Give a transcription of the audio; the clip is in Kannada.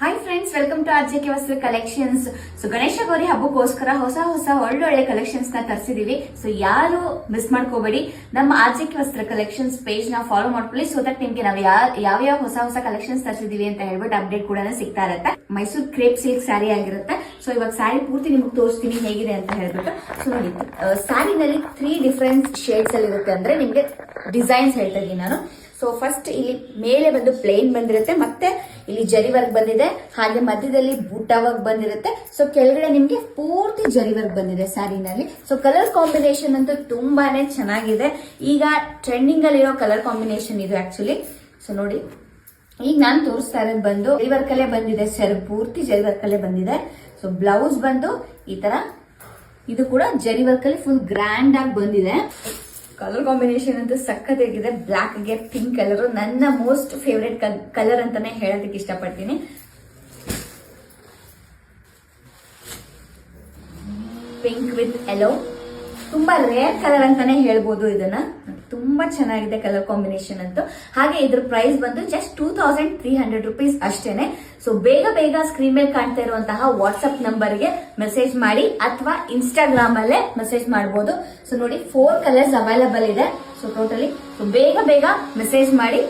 ಹಾಯ್ ಫ್ರೆಂಡ್ಸ್, ವೆಲ್ಕಮ್ ಟು ಆರ್ಜೆಕೆ ವಸ್ತ್ರ ಕಲೆಕ್ಷನ್ಸ್. ಸೊ ಗಣೇಶ ಗೌರಿ ಹಬ್ಬಕ್ಕೋಸ್ಕರ ಹೊಸ ಒಳ್ಳೊಳ್ಳೆ ಕಲೆಕ್ಷನ್ಸ್ ನ ತರಿಸಿದೀವಿ. ಸೊ ಯಾರು ಮಿಸ್ ಮಾಡ್ಕೋಬೇಡಿ, ನಮ್ಮ ಆರ್ಜೆಕೆ ವಸ್ತ್ರ ಕಲೆಕ್ಷನ್ಸ್ ಪೇಜ್ ನ ಫಾಲೋ ಮಾಡ್ಕೊಳ್ಳಿ. ಸೊ ದಟ್ ನಿಮ್ಗೆ ನಾವು ಯಾವ ಹೊಸ ಕಲೆಕ್ಷನ್ಸ್ ತರಿಸಿದೀವಿ ಅಂತ ಹೇಳ್ಬಿಟ್ಟು ಅಪ್ಡೇಟ್ ಕೂಡ ಸಿಗ್ತಾ ಇರುತ್ತೆ. ಮೈಸೂರು ಕ್ರೇಪ್ ಸಿಲ್ಕ್ ಸ್ಯಾರಿ ಆಗಿರುತ್ತೆ. ಸೊ ಇವಾಗ ಸ್ಯಾರಿ ಪೂರ್ತಿ ನಿಮ್ಗೆ ತೋರಿಸ್ತೀನಿ ಹೇಗಿದೆ ಅಂತ ಹೇಳ್ಬಿಟ್ಟು. ಸೊ ನೋಡಿ, ಸ್ಯಾರಿನಲ್ಲಿ 3 ಡಿಫರೆಂಟ್ ಶೇಡ್ಸ್ ಅಲ್ಲಿ ಇರುತ್ತೆ. ಅಂದ್ರೆ ನಿಮ್ಗೆ ಡಿಸೈನ್ಸ್ ಹೇಳ್ತಾ ಇದೀನಿ ನಾನು. ಸೊ ಫಸ್ಟ್ ಇಲ್ಲಿ ಮೇಲೆ ಬಂದು ಪ್ಲೇನ್ ಬಂದಿರುತ್ತೆ, ಮತ್ತೆ ಇಲ್ಲಿ ಜರಿ ವರ್ಕ್ ಬಂದಿದೆ, ಹಾಗೆ ಮಧ್ಯದಲ್ಲಿ ಬೂಟಾ ವರ್ಕ್ ಬಂದಿರುತ್ತೆ. ಸೊ ಕೆಳಗಡೆ ನಿಮ್ಗೆ ಪೂರ್ತಿ ಜರಿ ವರ್ಕ್ ಬಂದಿದೆ ಸ್ಯಾರಿನಲ್ಲಿ. ಸೊ ಕಲರ್ ಕಾಂಬಿನೇಷನ್ ಅಂತೂ ತುಂಬಾನೇ ಚೆನ್ನಾಗಿದೆ. ಈಗ ಟ್ರೆಂಡಿಂಗ್ ಅಲ್ಲಿರೋ ಕಲರ್ ಕಾಂಬಿನೇಷನ್ ಇದು ಆಕ್ಚುಲಿ. ಸೊ ನೋಡಿ, ಈಗ ನಾನು ತೋರಿಸ್ತಾ ಇರೋದು ಬಂದು ಜರಿ ವರ್ಕ್ ಅಲ್ಲೇ ಬಂದಿದೆ, ಪೂರ್ತಿ ಜರಿ ವರ್ಕ್ ಅಲ್ಲೇ ಬಂದಿದೆ. ಸೊ ಬ್ಲೌಸ್ ಬಂದು ಈ ತರ, ಇದು ಕೂಡ ಜರಿ ವರ್ಕ್ ಅಲ್ಲಿ ಫುಲ್ ಗ್ರ್ಯಾಂಡ್ ಆಗಿ ಬಂದಿದೆ. ಕಲರ್ ಕಾಂಬಿನೇಷನ್ ಅಂತೂ ಸಖತ್ತಾಗಿದೆ. ಬ್ಲಾಕ್ ಗೆ ಪಿಂಕ್ ಕಲರ್ ನನ್ನ ಮೋಸ್ಟ್ ಫೇವರೇಟ್ ಕಲರ್ ಅಂತಾನೆ ಹೇಳೋದಕ್ಕೆ ಇಷ್ಟಪಡ್ತೀನಿ. ಪಿಂಕ್ ವಿತ್ ಯೆಲ್ಲೋ, ತುಂಬಾ ರೇರ್ ಕಲರ್ ಅಂತಾನೆ ಹೇಳ್ಬೋದು ಇದನ್ನ. ತುಂಬಾ ಚೆನ್ನಾಗಿದೆ ಕಲರ್ ಕಾಂಬಿನೇಷನ್ ಅಂತೂ. ಹಾಗೆ ಇದ್ರ ಪ್ರೈಸ್ ಬಂದು ಜಸ್ಟ್ 2300 rupees ಅಷ್ಟೇನೆ. ಸೊ ಬೇಗ ಸ್ಕ್ರೀನ್ ಮೇಲೆ ಕಾಣ್ತಾ ಇರುವಂತಹ ವಾಟ್ಸ್ಆಪ್ ನಂಬರ್ಗೆ ಮೆಸೇಜ್ ಮಾಡಿ ಅಥವಾ ಇನ್ಸ್ಟಾಗ್ರಾಮ್ ಅಲ್ಲೇ ಮೆಸೇಜ್ ಮಾಡಬಹುದು. ಸೊ ನೋಡಿ, 4 ಕಲರ್ಸ್ ಅವೈಲಬಲ್ ಇದೆ. ಸೊ ಟೋಟಲಿ ಬೇಗ ಮೆಸೇಜ್ ಮಾಡಿ.